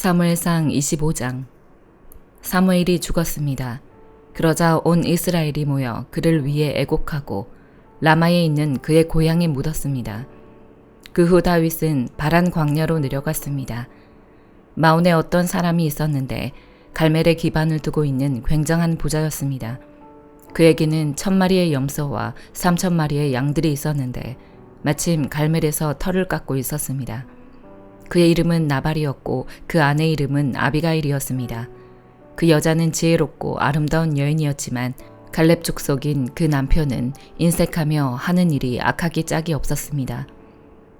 사무엘상 25장. 사무엘이 죽었습니다. 그러자 온 이스라엘이 모여 그를 위해 애곡하고 라마에 있는 그의 고향에 묻었습니다. 그 후 다윗은 바란 광야로 내려갔습니다. 마온에 어떤 사람이 있었는데 갈멜에 기반을 두고 있는 굉장한 부자였습니다. 그에게는 1000마리의 염소와 3000마리의 양들이 있었는데 마침 갈멜에서 털을 깎고 있었습니다. 그의 이름은 나발이었고 그 아내 이름은 아비가일이었습니다. 그 여자는 지혜롭고 아름다운 여인이었지만 갈렙 족속인 그 남편은 인색하며 하는 일이 악하기 짝이 없었습니다.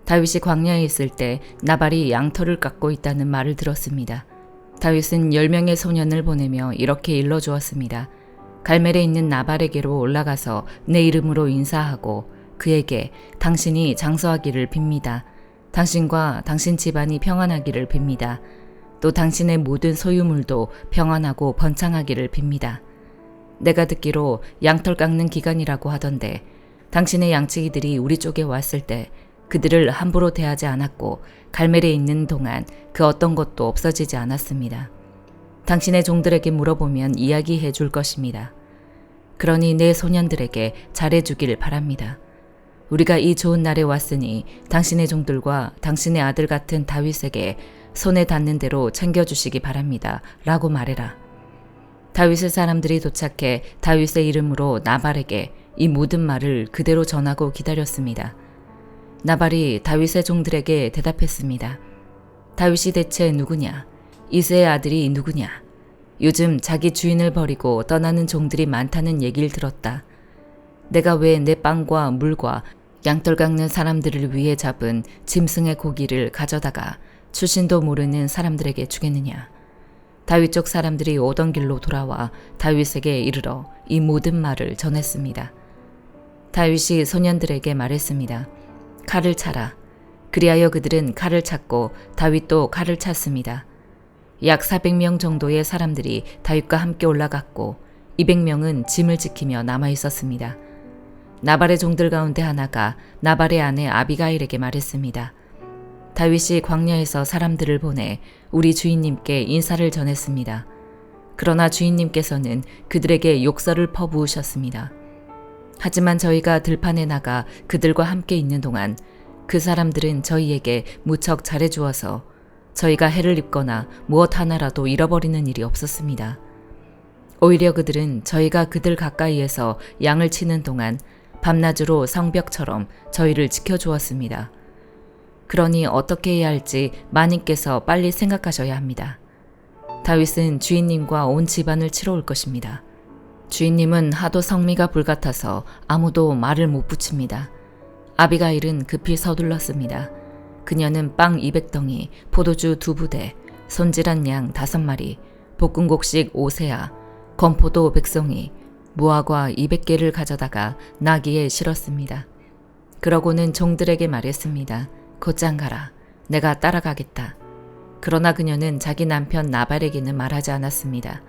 다윗이 광야에 있을 때 나발이 양털을 깎고 있다는 말을 들었습니다. 다윗은 10명의 소년을 보내며 이렇게 일러주었습니다. 갈멜에 있는 나발에게로 올라가서 내 이름으로 인사하고 그에게 당신이 장수하기를 빕니다. 당신과 당신 집안이 평안하기를 빕니다. 또 당신의 모든 소유물도 평안하고 번창하기를 빕니다. 내가 듣기로 양털 깎는 기간이라고 하던데 당신의 양치기들이 우리 쪽에 왔을 때 그들을 함부로 대하지 않았고 갈멜에 있는 동안 그 어떤 것도 없어지지 않았습니다. 당신의 종들에게 물어보면 이야기해 줄 것입니다. 그러니 내 소년들에게 잘해주길 바랍니다. 우리가 이 좋은 날에 왔으니 당신의 종들과 당신의 아들 같은 다윗에게 손에 닿는 대로 챙겨주시기 바랍니다. 라고 말해라. 다윗의 사람들이 도착해 다윗의 이름으로 나발에게 이 모든 말을 그대로 전하고 기다렸습니다. 나발이 다윗의 종들에게 대답했습니다. 다윗이 대체 누구냐? 이새의 아들이 누구냐? 요즘 자기 주인을 버리고 떠나는 종들이 많다는 얘기를 들었다. 내가 왜 내 빵과 물과 양털 깎는 사람들을 위해 잡은 짐승의 고기를 가져다가 출신도 모르는 사람들에게 주겠느냐. 다윗 쪽 사람들이 오던 길로 돌아와 다윗에게 이르러 이 모든 말을 전했습니다. 다윗이 소년들에게 말했습니다. 칼을 차라. 그리하여 그들은 칼을 찼고 다윗도 칼을 찼습니다. 약 400명 정도의 사람들이 다윗과 함께 올라갔고 200명은 짐을 지키며 남아 있었습니다. 나발의 종들 가운데 하나가 나발의 아내 아비가일에게 말했습니다. 다윗이 광야에서 사람들을 보내 우리 주인님께 인사를 전했습니다. 그러나 주인님께서는 그들에게 욕설을 퍼부으셨습니다. 하지만 저희가 들판에 나가 그들과 함께 있는 동안 그 사람들은 저희에게 무척 잘해주어서 저희가 해를 입거나 무엇 하나라도 잃어버리는 일이 없었습니다. 오히려 그들은 저희가 그들 가까이에서 양을 치는 동안 밤낮으로 성벽처럼 저희를 지켜주었습니다. 그러니 어떻게 해야 할지 마님께서 빨리 생각하셔야 합니다. 다윗은 주인님과 온 집안을 치러 올 것입니다. 주인님은 하도 성미가 불같아서 아무도 말을 못 붙입니다. 아비가일은 급히 서둘렀습니다. 그녀는 빵 200덩이, 포도주 2부대, 손질한 양 5마리, 볶은 곡식 5세아, 건포도 100송이, 무화과 200개를 가져다가 나귀에 실었습니다. 그러고는 종들에게 말했습니다. 곧장 가라. 내가 따라가겠다. 그러나 그녀는 자기 남편 나발에게는 말하지 않았습니다.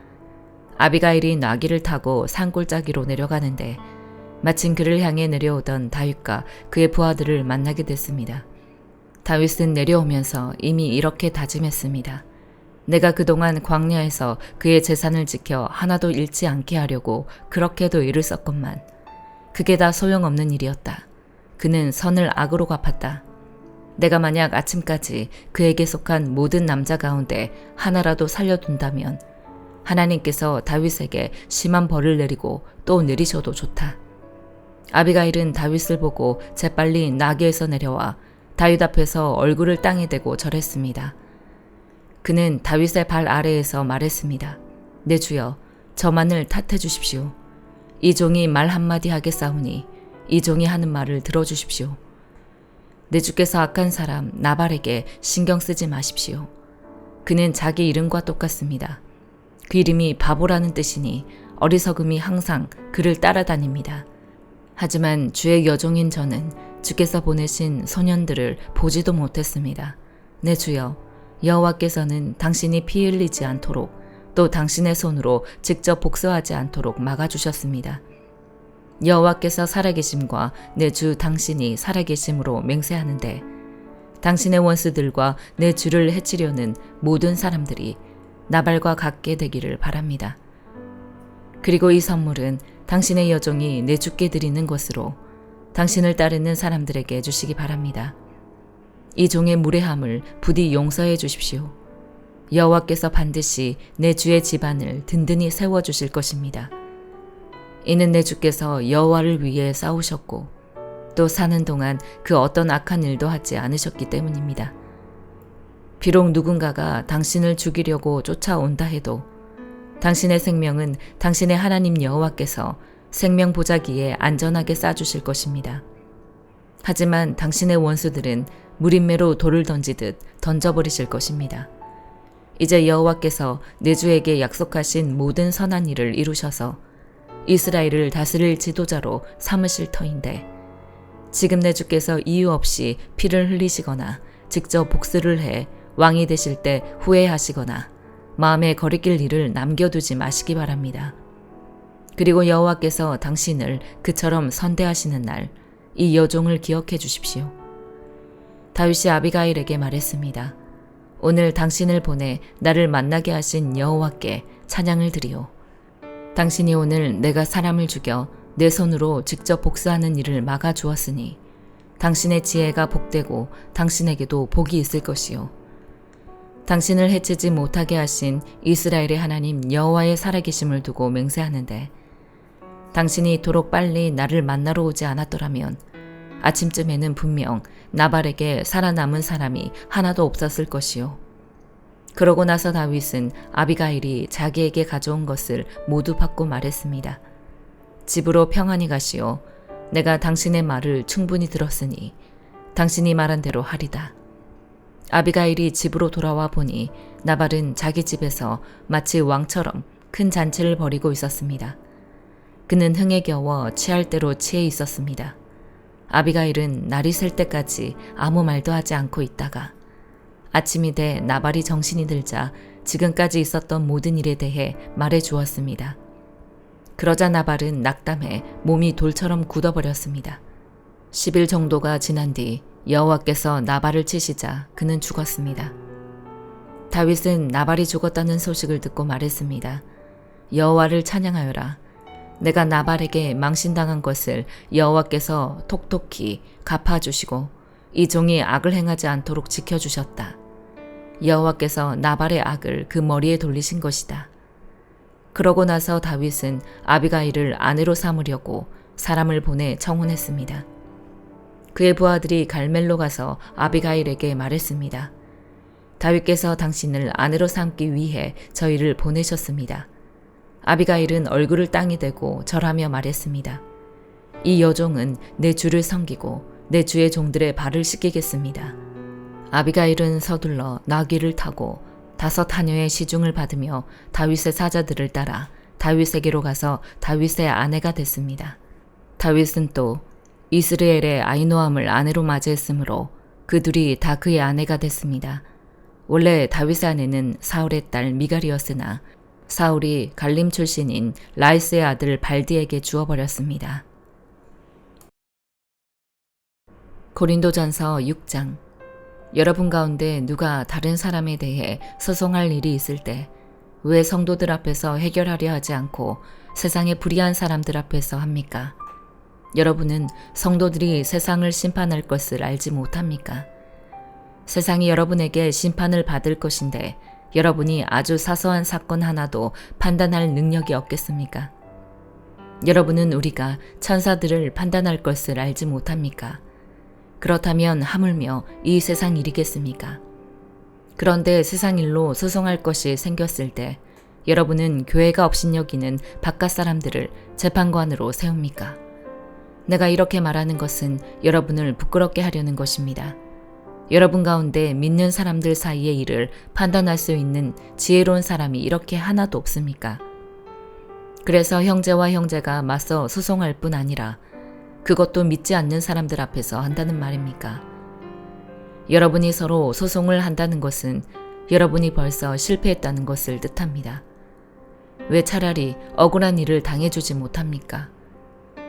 아비가일이 나귀를 타고 산골짜기로 내려가는데 마침 그를 향해 내려오던 다윗과 그의 부하들을 만나게 됐습니다. 다윗은 내려오면서 이미 이렇게 다짐했습니다. 내가 그동안 광야에서 그의 재산을 지켜 하나도 잃지 않게 하려고 그렇게도 일을 썼건만 그게 다 소용없는 일이었다. 그는 선을 악으로 갚았다. 내가 만약 아침까지 그에게 속한 모든 남자 가운데 하나라도 살려둔다면 하나님께서 다윗에게 심한 벌을 내리고 또 내리셔도 좋다. 아비가일은 다윗을 보고 재빨리 나귀에서 내려와 다윗 앞에서 얼굴을 땅에 대고 절했습니다. 그는 다윗의 발 아래에서 말했습니다. 내 주여, 저만을 탓해 주십시오. 이 종이 말 한마디 하겠사오니 이 종이 하는 말을 들어주십시오. 내 주께서 악한 사람 나발에게 신경 쓰지 마십시오. 그는 자기 이름과 똑같습니다. 그 이름이 바보라는 뜻이니 어리석음이 항상 그를 따라다닙니다. 하지만 주의 여종인 저는 주께서 보내신 소년들을 보지도 못했습니다. 내 주여, 여호와께서는 당신이 피 흘리지 않도록 또 당신의 손으로 직접 복수하지 않도록 막아주셨습니다. 여호와께서 살아계심과 내 주 당신이 살아계심으로 맹세하는데 당신의 원수들과 내 주를 해치려는 모든 사람들이 나발과 같게 되기를 바랍니다. 그리고 이 선물은 당신의 여종이 내 주께 드리는 것으로 당신을 따르는 사람들에게 주시기 바랍니다. 이 종의 무례함을 부디 용서해 주십시오. 여호와께서 반드시 내 주의 집안을 든든히 세워주실 것입니다. 이는 내 주께서 여호와를 위해 싸우셨고 또 사는 동안 그 어떤 악한 일도 하지 않으셨기 때문입니다. 비록 누군가가 당신을 죽이려고 쫓아온다 해도 당신의 생명은 당신의 하나님 여호와께서 생명 보자기에 안전하게 싸주실 것입니다. 하지만 당신의 원수들은 무림매로 돌을 던지듯 던져버리실 것입니다. 이제 여호와께서 내 주에게 약속하신 모든 선한 일을 이루셔서 이스라엘을 다스릴 지도자로 삼으실 터인데 지금 내 주께서 이유 없이 피를 흘리시거나 직접 복수를 해 왕이 되실 때 후회하시거나 마음에 거리낄 일을 남겨두지 마시기 바랍니다. 그리고 여호와께서 당신을 그처럼 선대하시는 날 이 여종을 기억해 주십시오. 다윗이 아비가일에게 말했습니다. 오늘 당신을 보내 나를 만나게 하신 여호와께 찬양을 드리오. 당신이 오늘 내가 사람을 죽여 내 손으로 직접 복수하는 일을 막아 주었으니 당신의 지혜가 복되고 당신에게도 복이 있을 것이요. 당신을 해치지 못하게 하신 이스라엘의 하나님 여호와의 살아계심을 두고 맹세하는데 당신이 이토록 빨리 나를 만나러 오지 않았더라면 아침쯤에는 분명 나발에게 살아남은 사람이 하나도 없었을 것이요. 그러고 나서 다윗은 아비가일이 자기에게 가져온 것을 모두 받고 말했습니다. 집으로 평안히 가시오. 내가 당신의 말을 충분히 들었으니 당신이 말한 대로 하리다. 아비가일이 집으로 돌아와 보니 나발은 자기 집에서 마치 왕처럼 큰 잔치를 벌이고 있었습니다. 그는 흥에 겨워 취할 대로 취해 있었습니다. 아비가일은 날이 셀 때까지 아무 말도 하지 않고 있다가 아침이 돼 나발이 정신이 들자 지금까지 있었던 모든 일에 대해 말해 주었습니다. 그러자 나발은 낙담해 몸이 돌처럼 굳어버렸습니다. 10일 정도가 지난 뒤 여호와께서 나발을 치시자 그는 죽었습니다. 다윗은 나발이 죽었다는 소식을 듣고 말했습니다. 여호와를 찬양하여라. 내가 나발에게 망신당한 것을 여호와께서 톡톡히 갚아주시고 이 종이 악을 행하지 않도록 지켜주셨다. 여호와께서 나발의 악을 그 머리에 돌리신 것이다. 그러고 나서 다윗은 아비가일을 아내로 삼으려고 사람을 보내 청혼했습니다. 그의 부하들이 갈멜로 가서 아비가일에게 말했습니다. 다윗께서 당신을 아내로 삼기 위해 저희를 보내셨습니다. 아비가일은 얼굴을 땅에 대고 절하며 말했습니다. 이 여종은 내 주를 섬기고 내 주의 종들의 발을 씻기겠습니다. 아비가일은 서둘러 나귀를 타고 5 하녀의 시중을 받으며 다윗의 사자들을 따라 다윗에게로 가서 다윗의 아내가 됐습니다. 다윗은 또 이스라엘의 아히노암을 아내로 맞이했으므로 그 둘이 다 그의 아내가 됐습니다. 원래 다윗의 아내는 사울의 딸 미갈이었으나 사울이 갈림 출신인 라이스의 아들 발디에게 주어버렸습니다. 고린도전서 6장. 여러분 가운데 누가 다른 사람에 대해 소송할 일이 있을 때 왜 성도들 앞에서 해결하려 하지 않고 세상의 불의한 사람들 앞에서 합니까? 여러분은 성도들이 세상을 심판할 것을 알지 못합니까? 세상이 여러분에게 심판을 받을 것인데 여러분이 아주 사소한 사건 하나도 판단할 능력이 없겠습니까? 여러분은 우리가 천사들을 판단할 것을 알지 못합니까? 그렇다면 하물며 이 세상 일이겠습니까? 그런데 세상 일로 소송할 것이 생겼을 때 여러분은 교회가 업신여기는 바깥 사람들을 재판관으로 세웁니까? 내가 이렇게 말하는 것은 여러분을 부끄럽게 하려는 것입니다. 여러분 가운데 믿는 사람들 사이의 일을 판단할 수 있는 지혜로운 사람이 이렇게 하나도 없습니까? 그래서 형제와 형제가 맞서 소송할 뿐 아니라 그것도 믿지 않는 사람들 앞에서 한다는 말입니까? 여러분이 서로 소송을 한다는 것은 여러분이 벌써 실패했다는 것을 뜻합니다. 왜 차라리 억울한 일을 당해주지 못합니까?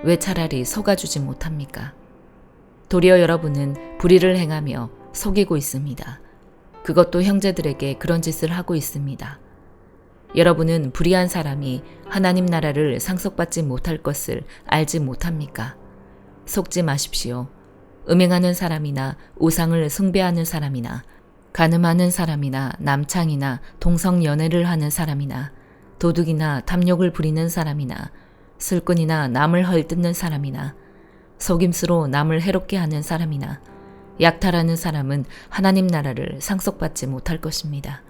왜 차라리 속아주지 못합니까? 도리어 여러분은 불의를 행하며 속이고 있습니다. 그것도 형제들에게 그런 짓을 하고 있습니다. 여러분은 불의한 사람이 하나님 나라를 상속받지 못할 것을 알지 못합니까? 속지 마십시오. 음행하는 사람이나 우상을 숭배하는 사람이나 간음하는 사람이나 남창이나 동성연애를 하는 사람이나 도둑이나 탐욕을 부리는 사람이나 술꾼이나 남을 헐뜯는 사람이나 속임수로 남을 해롭게 하는 사람이나 약탈하는 사람은 하나님 나라를 상속받지 못할 것입니다.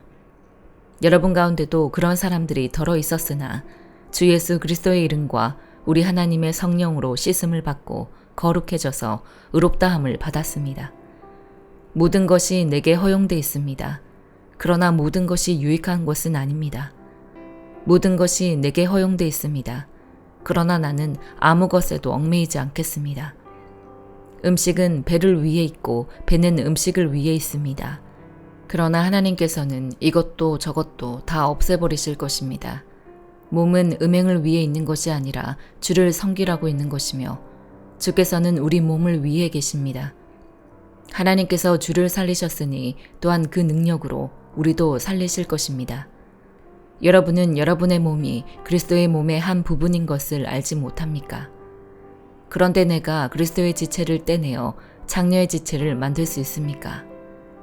여러분 가운데도 그런 사람들이 덜어 있었으나 주 예수 그리스도의 이름과 우리 하나님의 성령으로 씻음을 받고 거룩해져서 의롭다함을 받았습니다. 모든 것이 내게 허용돼 있습니다. 그러나 모든 것이 유익한 것은 아닙니다. 모든 것이 내게 허용돼 있습니다. 그러나 나는 아무 것에도 얽매이지 않겠습니다. 음식은 배를 위에 있고 배는 음식을 위에 있습니다. 그러나 하나님께서는 이것도 저것도 다 없애버리실 것입니다. 몸은 음행을 위해 있는 것이 아니라 주를 섬기라고 있는 것이며 주께서는 우리 몸을 위해 계십니다. 하나님께서 주를 살리셨으니 또한 그 능력으로 우리도 살리실 것입니다. 여러분은 여러분의 몸이 그리스도의 몸의 한 부분인 것을 알지 못합니까? 그런데 내가 그리스도의 지체를 떼내어 장녀의 지체를 만들 수 있습니까?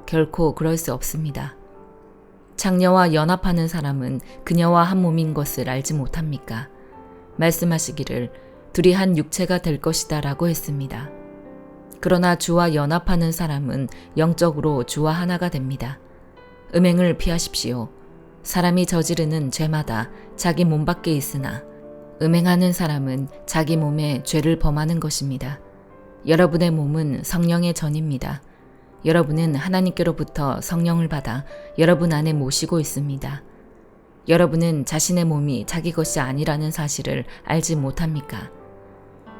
결코 그럴 수 없습니다. 장녀와 연합하는 사람은 그녀와 한 몸인 것을 알지 못합니까? 말씀하시기를 둘이 한 육체가 될 것이다 라고 했습니다. 그러나 주와 연합하는 사람은 영적으로 주와 하나가 됩니다. 음행을 피하십시오. 사람이 저지르는 죄마다 자기 몸 밖에 있으나 음행하는 사람은 자기 몸에 죄를 범하는 것입니다. 여러분의 몸은 성령의 전입니다. 여러분은 하나님께로부터 성령을 받아 여러분 안에 모시고 있습니다. 여러분은 자신의 몸이 자기 것이 아니라는 사실을 알지 못합니까?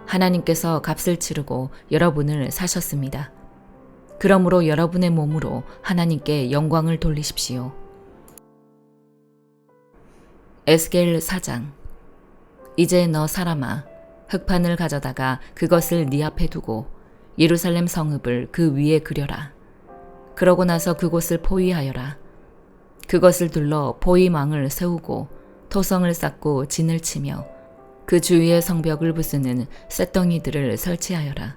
하나님께서 값을 치르고 여러분을 사셨습니다. 그러므로 여러분의 몸으로 하나님께 영광을 돌리십시오. 에스겔 4장. 이제 너 사람아, 흙판을 가져다가 그것을 네 앞에 두고 예루살렘 성읍을 그 위에 그려라. 그러고 나서 그곳을 포위하여라. 그것을 둘러 포위망을 세우고 토성을 쌓고 진을 치며 그 주위의 성벽을 부수는 쇳덩이들을 설치하여라.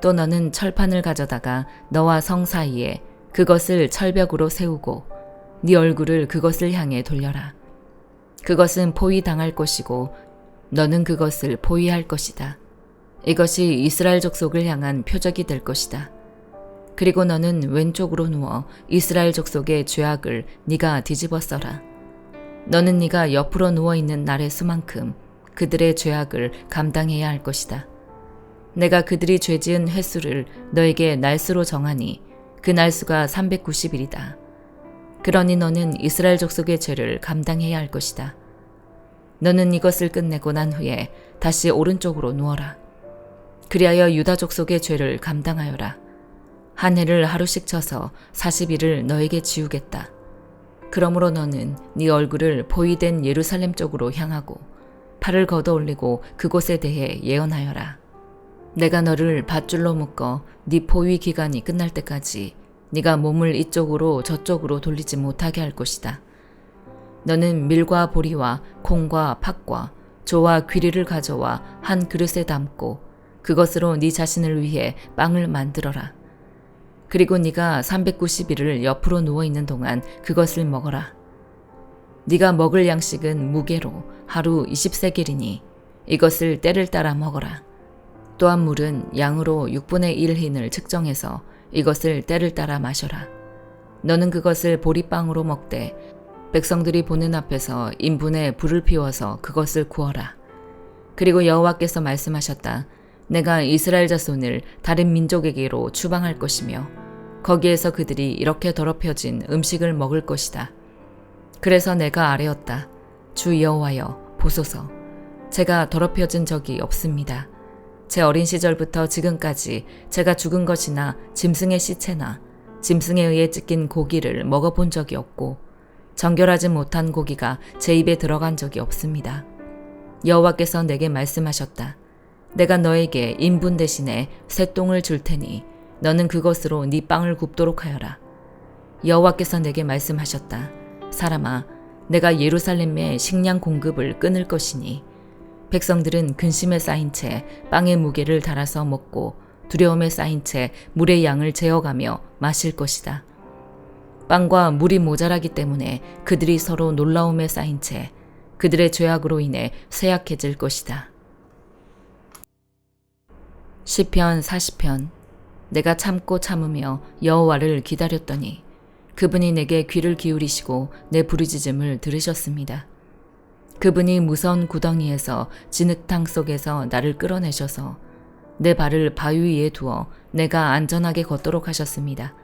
또 너는 철판을 가져다가 너와 성 사이에 그것을 철벽으로 세우고 네 얼굴을 그것을 향해 돌려라. 그것은 포위당할 것이고 너는 그것을 포위할 것이다. 이것이 이스라엘 족속을 향한 표적이 될 것이다. 그리고 너는 왼쪽으로 누워 이스라엘 족속의 죄악을 네가 뒤집어 써라. 너는 네가 옆으로 누워있는 날의 수만큼 그들의 죄악을 감당해야 할 것이다. 내가 그들이 죄지은 횟수를 너에게 날수로 정하니 그 날수가 390일이다. 그러니 너는 이스라엘 족속의 죄를 감당해야 할 것이다. 너는 이것을 끝내고 난 후에 다시 오른쪽으로 누워라. 그리하여 유다 족속의 죄를 감당하여라. 한 해를 하루씩 쳐서 40일을 너에게 지우겠다. 그러므로 너는 네 얼굴을 포위된 예루살렘 쪽으로 향하고 팔을 걷어 올리고 그곳에 대해 예언하여라. 내가 너를 밧줄로 묶어 네 포위 기간이 끝날 때까지 네가 몸을 이쪽으로 저쪽으로 돌리지 못하게 할 것이다. 너는 밀과 보리와 콩과 팥과 조와 귀리를 가져와 한 그릇에 담고 그것으로 네 자신을 위해 빵을 만들어라. 그리고 네가 390일을 옆으로 누워있는 동안 그것을 먹어라. 네가 먹을 양식은 무게로 하루 20세겔이니 이것을 때를 따라 먹어라. 또한 물은 양으로 6분의 1 흰을 측정해서 이것을 때를 따라 마셔라. 너는 그것을 보리빵으로 먹되 백성들이 보는 앞에서 인분에 불을 피워서 그것을 구워라. 그리고 여호와께서 말씀하셨다. 내가 이스라엘 자손을 다른 민족에게로 추방할 것이며 거기에서 그들이 이렇게 더럽혀진 음식을 먹을 것이다. 그래서 내가 아뢰었다. 주 여호와여 보소서. 제가 더럽혀진 적이 없습니다. 제 어린 시절부터 지금까지 제가 죽은 것이나 짐승의 시체나 짐승에 의해 찢긴 고기를 먹어본 적이 없고 정결하지 못한 고기가 제 입에 들어간 적이 없습니다. 여호와께서 내게 말씀하셨다. 내가 너에게 인분 대신에 쇠똥을 줄 테니 너는 그것으로 네 빵을 굽도록 하여라. 여호와께서 내게 말씀하셨다. 사람아, 내가 예루살렘의 식량 공급을 끊을 것이니 백성들은 근심에 쌓인 채 빵의 무게를 달아서 먹고 두려움에 쌓인 채 물의 양을 재어가며 마실 것이다. 빵과 물이 모자라기 때문에 그들이 서로 놀라움에 쌓인 채 그들의 죄악으로 인해 쇠약해질 것이다. 시편 40편. 내가 참고 참으며 여호와를 기다렸더니 그분이 내게 귀를 기울이시고 내 부르짖음을 들으셨습니다. 그분이 무서운 구덩이에서 진흙탕 속에서 나를 끌어내셔서 내 발을 바위 위에 두어 내가 안전하게 걷도록 하셨습니다.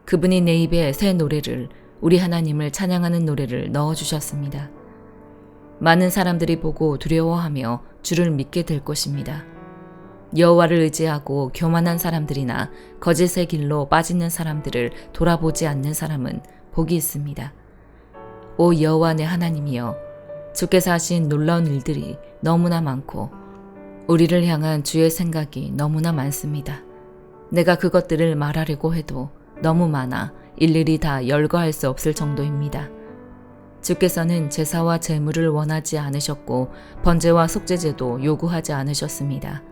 그분이 내 입에 새 노래를, 우리 하나님을 찬양하는 노래를 넣어주셨습니다. 많은 사람들이 보고 두려워하며 주를 믿게 될 것입니다. 여호와를 의지하고 교만한 사람들이나 거짓의 길로 빠지는 사람들을 돌아보지 않는 사람은 복이 있습니다. 오 여호와 내 하나님이여, 주께서 하신 놀라운 일들이 너무나 많고 우리를 향한 주의 생각이 너무나 많습니다. 내가 그것들을 말하려고 해도 너무 많아 일일이 다 열거할 수 없을 정도입니다. 주께서는 제사와 제물을 원하지 않으셨고 번제와 속죄제도 요구하지 않으셨습니다.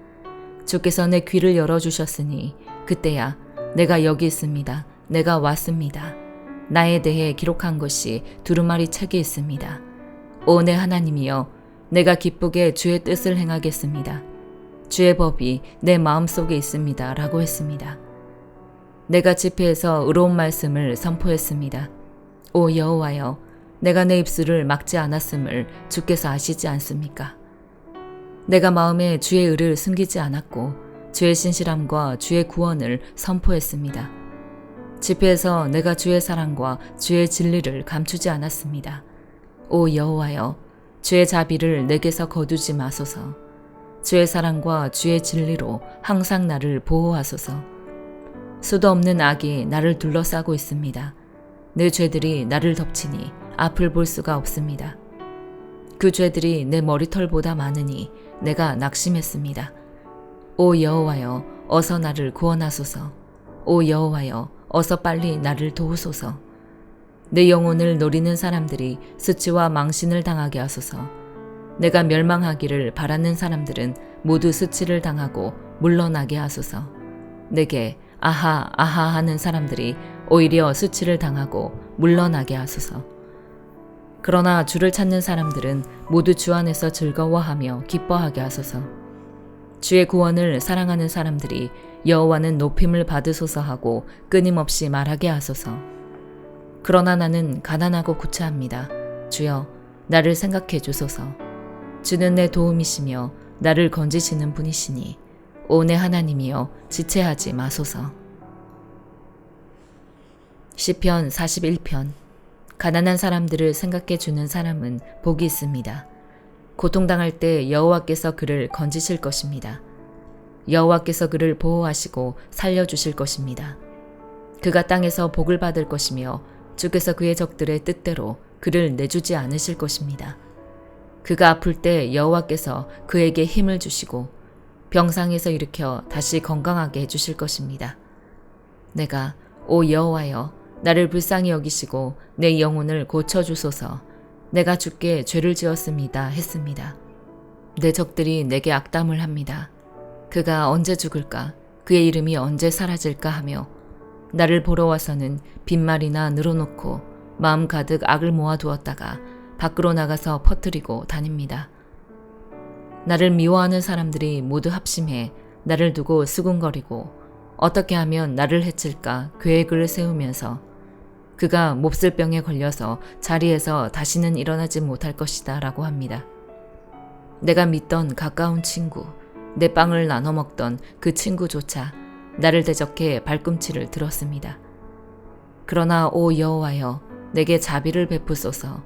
주께서 내 귀를 열어주셨으니 그때야 내가 여기 있습니다. 내가 왔습니다. 나에 대해 기록한 것이 두루마리 책에 있습니다. 오 내 하나님이여, 내가 기쁘게 주의 뜻을 행하겠습니다. 주의 법이 내 마음속에 있습니다. 라고 했습니다. 내가 집회에서 의로운 말씀을 선포했습니다. 오 여호와여, 내가 내 입술을 막지 않았음을 주께서 아시지 않습니까? 내가 마음에 주의 의를 숨기지 않았고 주의 신실함과 주의 구원을 선포했습니다. 집회에서 내가 주의 사랑과 주의 진리를 감추지 않았습니다. 오 여호와여, 주의 자비를 내게서 거두지 마소서. 주의 사랑과 주의 진리로 항상 나를 보호하소서. 수도 없는 악이 나를 둘러싸고 있습니다. 내 죄들이 나를 덮치니 앞을 볼 수가 없습니다. 그 죄들이 내 머리털보다 많으니 내가 낙심했습니다. 오 여호와여, 어서 나를 구원하소서. 오 여호와여, 어서 빨리 나를 도우소서. 내 영혼을 노리는 사람들이 수치와 망신을 당하게 하소서. 내가 멸망하기를 바라는 사람들은 모두 수치를 당하고 물러나게 하소서. 내게 아하 아하 하는 사람들이 오히려 수치를 당하고 물러나게 하소서. 그러나 주를 찾는 사람들은 모두 주 안에서 즐거워하며 기뻐하게 하소서. 주의 구원을 사랑하는 사람들이 여호와는 높임을 받으소서 하고 끊임없이 말하게 하소서. 그러나 나는 가난하고 구차합니다. 주여, 나를 생각해 주소서. 주는 내 도움이시며 나를 건지시는 분이시니 오 내 하나님이여, 지체하지 마소서. 시편 41편. 가난한 사람들을 생각해 주는 사람은 복이 있습니다. 고통당할 때 여호와께서 그를 건지실 것입니다. 여호와께서 그를 보호하시고 살려주실 것입니다. 그가 땅에서 복을 받을 것이며 주께서 그의 적들의 뜻대로 그를 내주지 않으실 것입니다. 그가 아플 때 여호와께서 그에게 힘을 주시고 병상에서 일으켜 다시 건강하게 해주실 것입니다. 내가 오 여호와여, 나를 불쌍히 여기시고 내 영혼을 고쳐주소서. 내가 주께 죄를 지었습니다 했습니다. 내 적들이 내게 악담을 합니다. 그가 언제 죽을까? 그의 이름이 언제 사라질까 하며 나를 보러 와서는 빈말이나 늘어놓고 마음 가득 악을 모아두었다가 밖으로 나가서 퍼뜨리고 다닙니다. 나를 미워하는 사람들이 모두 합심해 나를 두고 수군거리고 어떻게 하면 나를 해칠까 계획을 세우면서 그가 몹쓸 병에 걸려서 자리에서 다시는 일어나지 못할 것이다 라고 합니다. 내가 믿던 가까운 친구, 내 빵을 나눠 먹던 그 친구조차 나를 대적해 발꿈치를 들었습니다. 그러나 오 여호와여, 내게 자비를 베푸소서.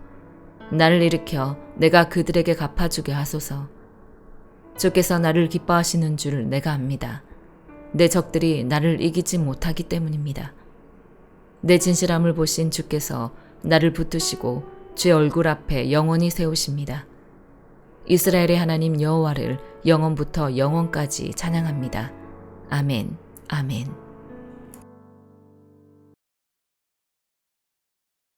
나를 일으켜 내가 그들에게 갚아주게 하소서. 주께서 나를 기뻐하시는 줄 내가 압니다. 내 적들이 나를 이기지 못하기 때문입니다. 내 진실함을 보신 주께서 나를 붙드시고 주의 얼굴 앞에 영원히 세우십니다. 이스라엘의 하나님 여호와를 영원부터 영원까지 찬양합니다. 아멘, 아멘.